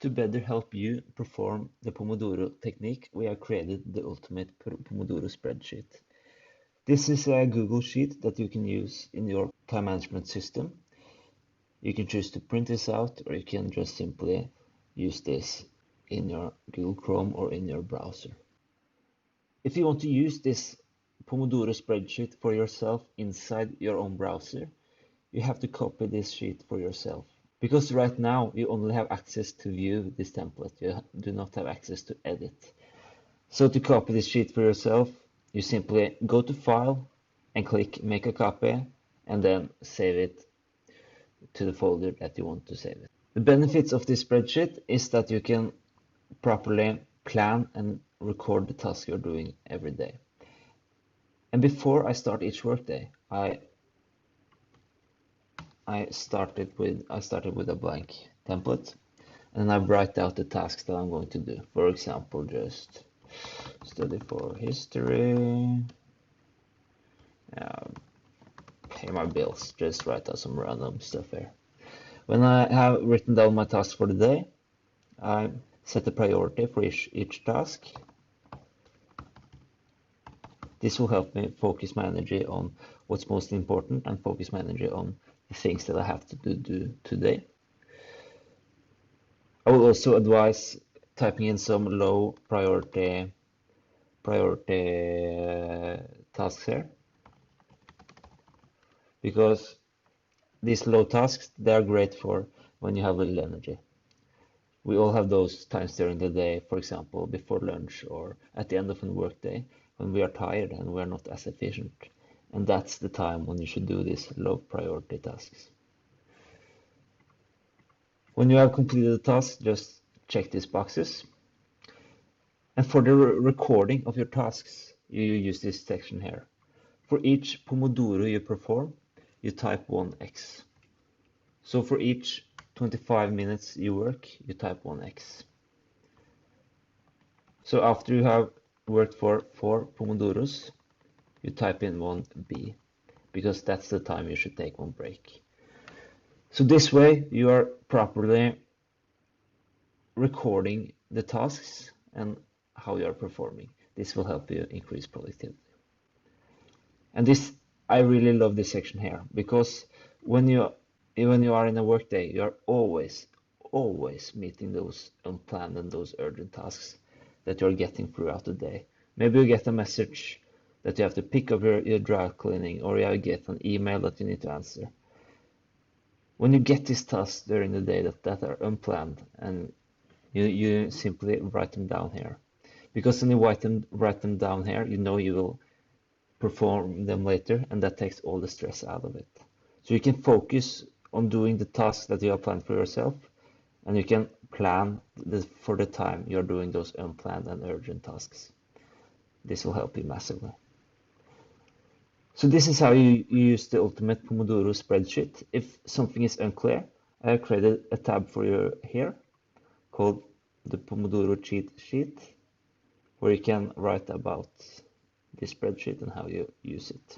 To better help you perform the Pomodoro technique, we have created the ultimate Pomodoro spreadsheet. This is a Google Sheet that you can use in your time management system. You can choose to print this out, or you can just simply use this in your Google Chrome or in your browser. If you want to use this Pomodoro spreadsheet for yourself inside your own browser, you have to copy this sheet for yourself. Because right now you only have access to view this template, you do not have access to edit. So to copy this sheet for yourself, you simply go to File and click Make a Copy, and then save it to the folder that you want to save it. The benefits of this spreadsheet is that you can properly plan and record the task you're doing every day. And before I start each workday, I started with a blank template, and I write out the tasks that I'm going to do. For example, just study for history, pay my bills, just write out some random stuff here. When I have written down my tasks for the day, I set a priority for each task. This will help me focus my energy on what's most important and focus my energy on the things that I have to do today. I will also advise typing in some low priority tasks here, because these low tasks, they are great for when you have little energy. We all have those times during the day, for example, before lunch or at the end of a workday, when we are tired and we are not as efficient. And that's the time when you should do these low priority tasks. When you have completed the task, just check these boxes. And for the recording of your tasks, you use this section here. For each Pomodoro you perform, you type 1x. So for each 25 minutes you work, you type 1x. So after you have worked for 4 Pomodoros, you type in 1b, because that's the time you should take one break. So this way you are properly recording the tasks and how you are performing. This will help you increase productivity. And this, I really love this section here, because when you are in a workday, you are always meeting those unplanned and those urgent tasks that you're getting throughout the day. Maybe you get a message that you have to pick up your dry cleaning, or you get an email that you need to answer. When you get these tasks during the day that are unplanned, and you simply write them down here, because when you write them down here, you know you will perform them later, and that takes all the stress out of it. So you can focus on doing the tasks that you have planned for yourself, and you can plan for the time you're doing those unplanned and urgent tasks. This will help you massively. So this is how you use the ultimate Pomodoro spreadsheet. If something is unclear, I have created a tab for you here called the Pomodoro cheat sheet, where you can write about this spreadsheet and how you use it.